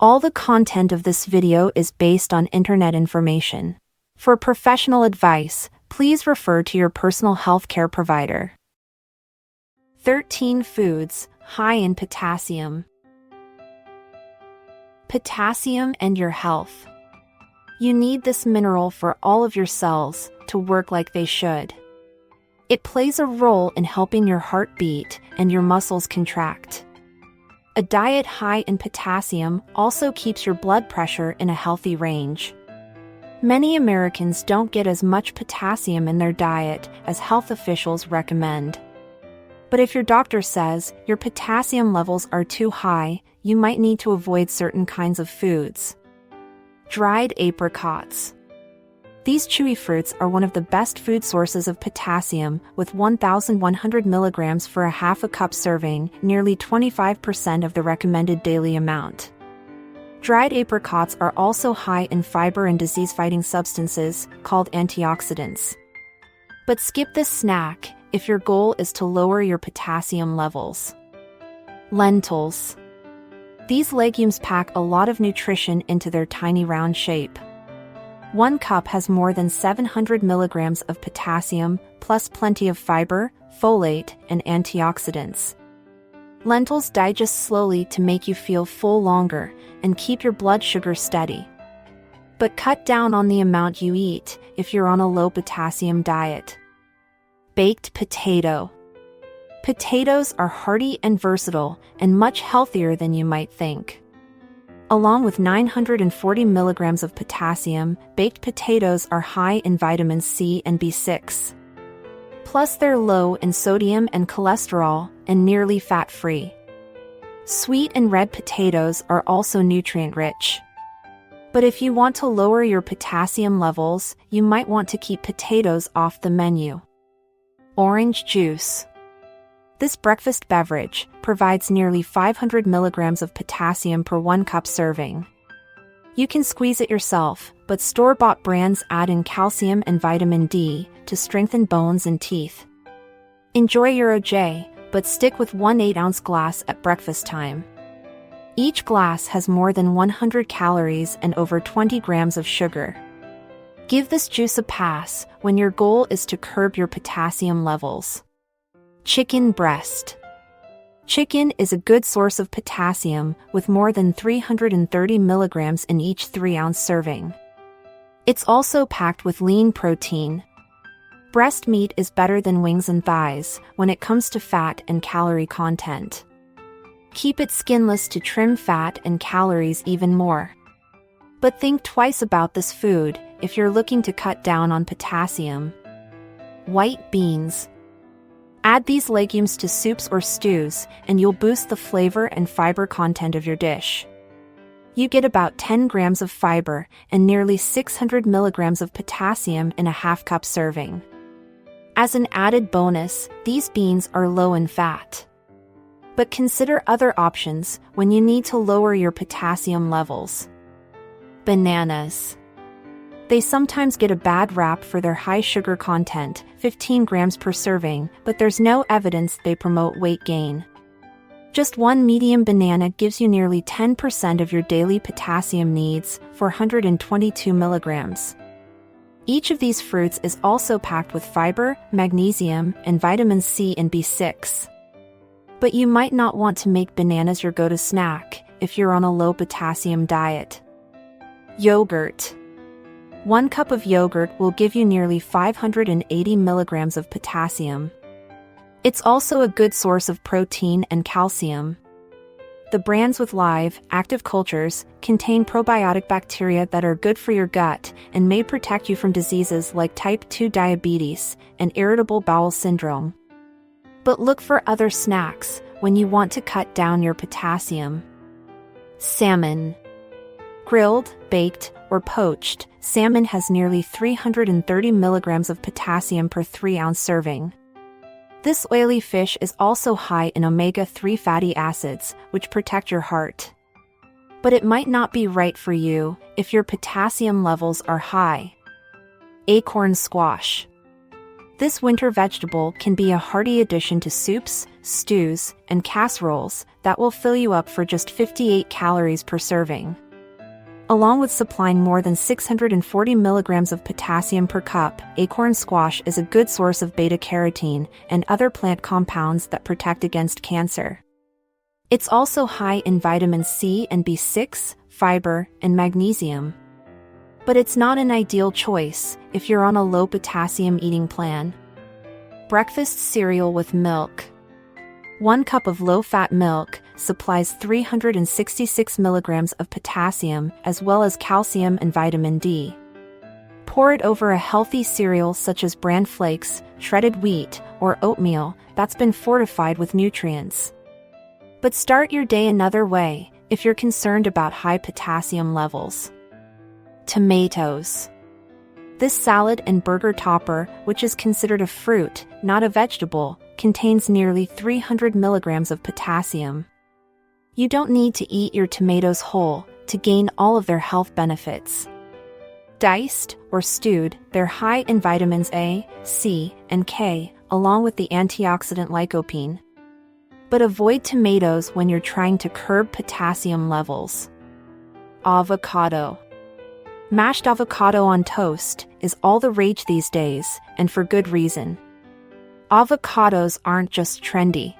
All the content of this video is based on internet information. For professional advice, please refer to your personal healthcare provider. 13 foods high in potassium. Potassium and your health. You need this mineral for all of your cells to work like they should. It plays a role in helping your heart beat and your muscles contract. A diet high in potassium also keeps your blood pressure in a healthy range. Many Americans don't get as much potassium in their diet as health officials recommend. But if your doctor says your potassium levels are too high, you might need to avoid certain kinds of foods. Dried apricots. These chewy fruits are one of the best food sources of potassium, with 1,100 milligrams for a half a cup serving, nearly 25% of the recommended daily amount. Dried apricots are also high in fiber and disease-fighting substances, called antioxidants. But skip this snack if your goal is to lower your potassium levels. Lentils. These legumes pack a lot of nutrition into their tiny round shape. 1 cup has more than 700 milligrams of potassium, plus plenty of fiber, folate, and antioxidants. Lentils digest slowly to make you feel full longer and keep your blood sugar steady. But cut down on the amount you eat if you're on a low potassium diet. Baked potato. Potatoes are hearty and versatile and much healthier than you might think. Along with 940 milligrams of potassium, baked potatoes are high in vitamins C and B6. Plus they're low in sodium and cholesterol and nearly fat-free. Sweet and red potatoes are also nutrient-rich. But if you want to lower your potassium levels, you might want to keep potatoes off the menu. Orange juice. This breakfast beverage provides nearly 500 milligrams of potassium per 1 cup serving. You can squeeze it yourself, but store-bought brands add in calcium and vitamin D to strengthen bones and teeth. Enjoy your OJ, but stick with 1 8-ounce glass at breakfast time. Each glass has more than 100 calories and over 20 grams of sugar. Give this juice a pass when your goal is to curb your potassium levels. Chicken breast. Chicken is a good source of potassium with more than 330 milligrams in each 3-ounce serving. It's also packed with lean protein. Breast meat is better than wings and thighs when it comes to fat and calorie content. Keep it skinless to trim fat and calories even more. But think twice about this food if you're looking to cut down on potassium. White beans. Add these legumes to soups or stews, and you'll boost the flavor and fiber content of your dish. You get about 10 grams of fiber and nearly 600 milligrams of potassium in a half-cup serving. As an added bonus, these beans are low in fat. But consider other options when you need to lower your potassium levels. Bananas. They sometimes get a bad rap for their high sugar content, 15 grams per serving, but there's no evidence they promote weight gain. Just 1 medium banana gives you nearly 10% of your daily potassium needs, 422 milligrams. Each of these fruits is also packed with fiber, magnesium, and vitamins C and B6. But you might not want to make bananas your go-to snack if you're on a low potassium diet. Yogurt. 1 cup of yogurt will give you nearly 580 milligrams of potassium. It's also a good source of protein and calcium. The brands with live, active cultures contain probiotic bacteria that are good for your gut and may protect you from diseases like type 2 diabetes and irritable bowel syndrome. But look for other snacks when you want to cut down your potassium. Salmon. Grilled, baked, or poached, salmon has nearly 330 milligrams of potassium per 3-ounce serving. This oily fish is also high in omega-3 fatty acids, which protect your heart. But it might not be right for you if your potassium levels are high. Acorn squash. This winter vegetable can be a hearty addition to soups, stews, and casseroles, that will fill you up for just 58 calories per serving. Along with supplying more than 640 milligrams of potassium per cup, Acorn Squash is a good source of beta-carotene and other plant compounds that protect against cancer. It's also high in vitamin C and B6, fiber, and magnesium. But it's not an ideal choice if you're on a low potassium eating plan. Breakfast cereal with milk. 1 cup of low-fat milk supplies 366 milligrams of potassium as well as calcium and vitamin D. Pour it over a healthy cereal such as bran flakes, shredded wheat, or oatmeal that's been fortified with nutrients. But start your day another way if you're concerned about high potassium levels. Tomatoes. This salad and burger topper, which is considered a fruit, not a vegetable, contains nearly 300 milligrams of potassium. You don't need to eat your tomatoes whole to gain all of their health benefits. Diced or stewed, they're high in vitamins A, C, and K, along with the antioxidant lycopene. But avoid tomatoes when you're trying to curb potassium levels. Avocado. Mashed avocado on toast is all the rage these days, and for good reason. Avocados aren't just trendy.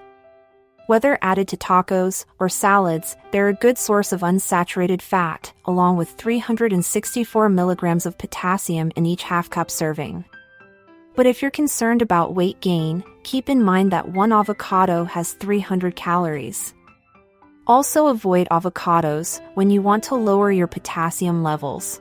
Whether added to tacos or salads, they're a good source of unsaturated fat, along with 364 milligrams of potassium in each half-cup serving. But if you're concerned about weight gain, keep in mind that 1 avocado has 300 calories. Also avoid avocados when you want to lower your potassium levels.